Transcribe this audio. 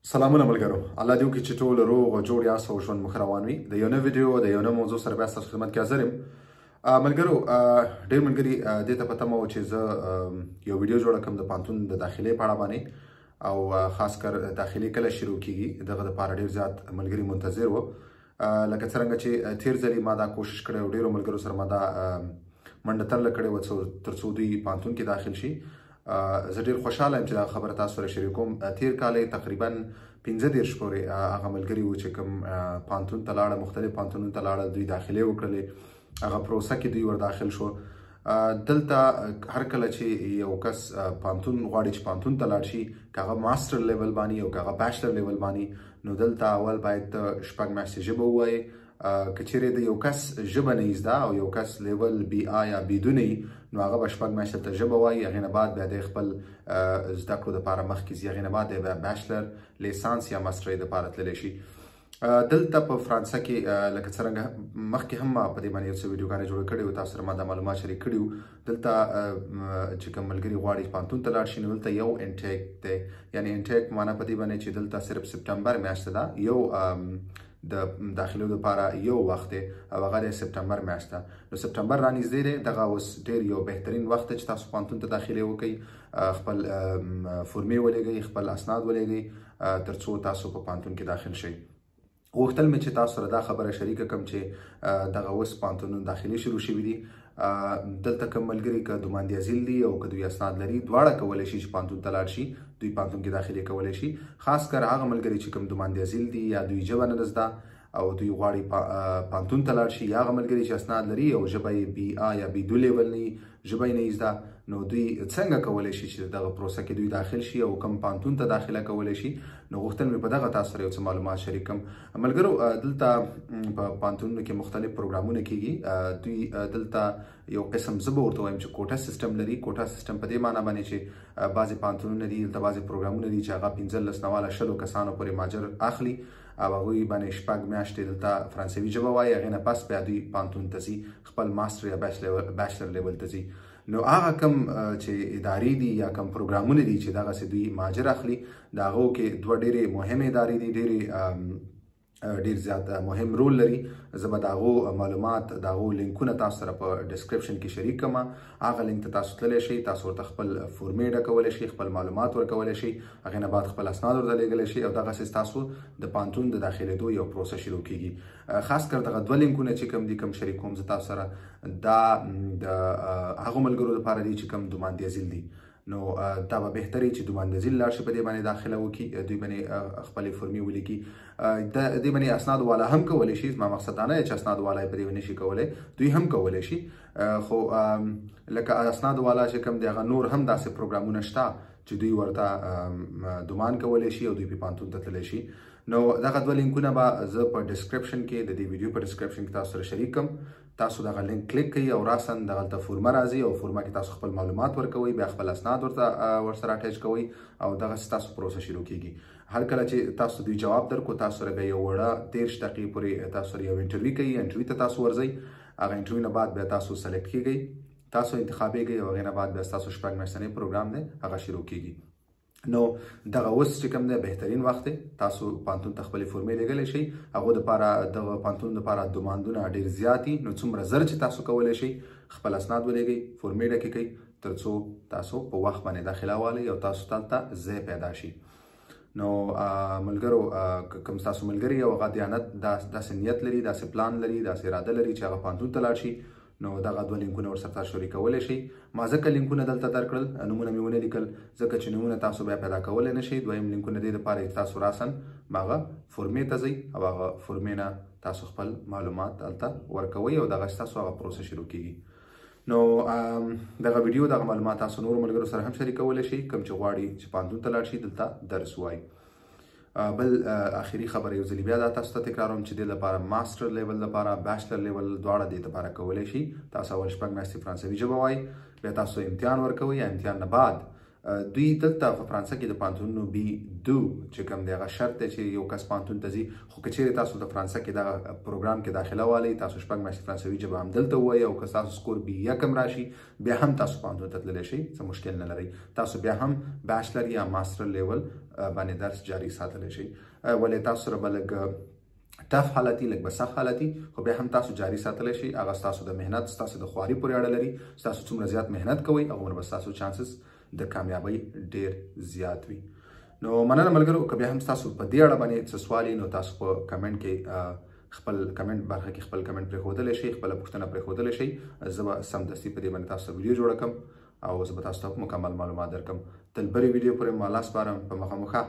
سلامونه ملګرو، الله دې وکړي چې ټول روغ او جوړ یاست او ژوند مو روان وي. د یو نوې ویډیو د یو نوې موضوع سره بیا ستاسو خدمت کې حاضر یم. ملګرو، ډېر ملګري دې ته په تمه وو چې زه یو ویډیو جوړه کړم د پوهنتون د داخلې په اړه باندې، او خاص کر داخلې کله شروع کیږي دغه دپاره ډېر زیات ملګري منتظر وو. لکه څرنګه چې تېر ځلې ما دا کوشش کړی و، ډېرو ملګرو سره ما دا منډه ترله کړې وه تر څو دوی پوهنتون کې داخل شي. زه ډېر خوشحاله یم چې دا خبره تاسو سره شریکوم. تېر کال یې تقریبا 15 پورې هغه ملګري وو چې کوم پوهنتون ته لاړه، مختلف پوهنتونونو ته لاړل، دوی داخلې وکړلې، هغه پروسه کې دوی ور داخل شو. دلته هر کله چې یو کس پوهنتون غواړي چې پوهنتون ته لاړ شي، که هغه ماسټر لیول باندې او که هغه بیچلر لیول باندې، نو دلته اول باید ته 6 میاشتې ژبه ووایې. که چیرې د یو کس ژبه نه زده او یو کس لیول بی آ یا بی دو نه وي، نو هغه به 6 میاشتې ته ژبه وایي. هغې نه بعد بیا د خپل زده کړو دپاره مخکې ځي. هغې نه بعد بیا بیچلر، لیسانس یا ماسټرۍ دپاره تللی شي. دلته په فرانسه کې لکه څرنګه مخکې هم ما په دې باندې یو څه ویډیوګانې جوړې کړې وو، تاسو سره ما دا معلومات شریک کړي وو. دلته چې کوم ملګري غواړي پوهنتون ته لاړ شي، نو دلته یو انټیک دی. یعنې انټیک معنا په دې باندې چې دلته صرف سپتمبر میاشته ده، یو د داخلو دپاره یو وخت دی او هغه دی سپتمبر میاشت ده. نو سپتمبر رانږدې دی، دغه اوس ډېر یو بهترین وخت دی چې تاسو پوهنتون ته داخلې وکړئ، خپل فورمې ولېږئ، خپل اسناد ولېږئ تر څو تاسو په پوهنتون کې داخل شئ. غوښتل مې چې تاسو سره دا خبره شریکه کړم چې دغه اوس پوهنتونونه داخلي شروع شوي دي. دلته کوم ملګري که دوماندیازیل دي او که دوی اسناد لري، دواړه کولی شي چې پوهنتون ته لاړ شي، دوی پوهنتون کې داخلې کولی شي. خاص کر هغه ملګري چې کوم دوماندیازیل دي یا دوی ژبه نه زده او دوی غواړي پوهنتون ته لاړ شي، یا هغه ملګري چې اسناد لري او ژبه یې بی آ یا بی دو لیول نه وي، ژبه یې نه زده، نو دوی څنګه کولی شي چې دغه پروسه کې دوی داخل شي او کوم پوهنتون ته داخله کولی شي. نو غوښتل مې په دغه تاسو سره یو څه معلومات شریک کړم. ملګرو، دلته په پوهنتونونو کې مختلف پروګرامونه کیږي. دوی دلته یو قسم زه به ورته وایم چې کوټه سیستم لري. کوټه سیستم په دې معنی باندې چې بعضې پوهنتونونه دي، دلته بعضې پروګرامونه دي چې هغه 15 نواله 20 کسانو پورې ماجر اخلي او هغوی باندې 6 میاشتې دلته فرانسوي ژبه وایي. هغې نه پس بیا دوی پوهنتون ته ځي، خپل ماسټر یا بیچلر لیول ته ځي. نو هغه کم چې ادارې دي یا کم پروګرامونه دي چې دغسې دوی ماجر اخلي، د هغو کې دوه ډېرې مهمې ادارې دي، ډېر زیات مهم رول لري. زه به د هغو معلومات، د هغو لینکونه تاسو سره په ډسکرپشن کې شریک کړم. هغه لینک ته تاسو تللی شئ، تاسو ورته خپل فورمې ډکولی شئ، خپل معلومات ورکولی شئ، هغې نه بعد خپل اسناد ورته لیږلی شئ او دغسې ستاسو د پوهنتون د داخلېدو یو پروسه شروع کیږي. خاص کر دغه 2 لینکونه چې کوم دي، کوم شریک کوم زه تاسو سره، دا د هغو ملګرو لپاره دي چې کوم دوماندیازیل دي. نو دا به بهتري چې دوماندیازیل لاړ شي، په دې باندې داخله وکړي، دوی باندې خپلې فورمې ولیکي. د دې باندې اسناد والا هم کولی شي. زما مقصد دا نه دی چې اسناد والا یې په دې نه شي کولی، دوی هم کولی شي. خو لکه اسناد والا چې کوم دی، هغه نور هم داسې پروګرامونه شته چې دوی ورته دومان کولی شي او دوی په پوهنتون ته تللی شي. نو دغه 2 لینکونه به زه په ډسکرپشن کې، د دې ویډیو په ډسکرپشن کې تاسو سره شریک کړم. تاسو دغه لینک کلیک کوئ او راسن دغلته فورمه راځي او فورمه کې تاسو خپل معلومات ورکوئ، بیا خپل اسناد ورسره اټیچ کوئ او دغسې تاسو پروسه شروع کیږي. هر کله چې تاسو دوی جواب درکړو، تاسو سره بیا یو وړه 13 دقیقې پورې تاسو سره یو انټرویو کوي. انټرویو ته تاسو ورځئ، هغه انټرویو نه بعد بیا تاسو سلیکټ کیږئ، تاسو انتخابېږئ او هغې نه بعد بیا ستاسو 6 میاشتنی پروګرام دی، هغه شروع کیږي. نو دغه اوس چې کوم دی بهترین وخت دی. تاسو پوهنتون ته خپلې فورمې لیږلی شئ. هغو دپاره دغه پوهنتون دپاره دوماندونه ډېر زیات دي. نو څومره زر چې تاسو کولی شئ، خپل اسناد ولېږئ، فورمې ډکې کړئ تر څو تاسو په وخت باندې داخله والئ او تاسو دلته ځای پیدا شي. نو ملګرو، کوم ستاسو ملګري او هغه دیانت داسې نیت لري، داسې پلان لري، داسې اراده لري چې هغه پوهنتون ته لاړ شي، نو دغه 2 لینکونه ورسره تاسو شریکولی شئ. ما ځکه لینکونه دلته درکړل، نومونه مې ونه لیکل، ځکه چې نومونه تاسو بیا پیدا کولی نه شئ. دویم لینکونه دې دپاره چې تاسو راسن هغه فورمې ته ځئ او هغه فورمې نه تاسو خپل معلومات هلته ورکوئ او دغسې تاسو هغه پروسه شروع کیږي. نو دغه ویډیو، دغه معلومات تاسو نورو ملګرو سره هم شریکولی شئ، کوم چې غواړي چې پوهنتون ته لاړ شي، دلته درس ووایي. بل آخري خبره یو ځلې بیا دا تاسو ته تکراروم چې دې لپاره ماسټر لیول لپاره، بیچلر لیول، دواړه دې لپاره کولی شي. تاسو اول 6 میاشتې فرانسوي ژبه وایي، بیا تاسو امتحان ورکوئ. امتحان نه بعد دوی دلته په فرانسه کې د پانتونونو بي دو چې کوم دی هغه شرط دی چې یو کس پانتون ته ځي خو که چیرې تاسو د فرانسه کې دغه پروګرام کې داخله والی تاسو شپږ میاشتې فرانسوي ژبه هم دلته ووایي او که ستاسو سکور بي یکم راشي بیا هم تاسو پانتون ته تللی شئ څه مشکل نه لرئ تاسو بیا هم بیچلر یا ماسټر لیول باندې درس جاري ساتلی شئ ولې تاسو سره به لږ ټف حالتي لږ به سخت حالتي خو بیا هم تاسو جاري ساتلی شئ هغه ستاسو د محنت ستاسو د خواري پورې اړه لري ستاسو څومره زیات محنت کوئ هغومره به ستاسو چانسز د کامیابۍ ډیر زیات وي نو مننه ملګرو که بیا هم تاسو په دې اړه باندې څه سوال نو تاسو په کمنټ کې خپل کمنټ برخه کې خپل کمنټ پرېښودلی شئ خپله پوښتنه پرېښودلی شئ زه به سمدستي په دې باندې تاسو ته ویډیو جوړه کړم او زه به تاسو ته مکمل معلومات درکړم تل بلې ویډیو پورې ما لاس سپارم په مخه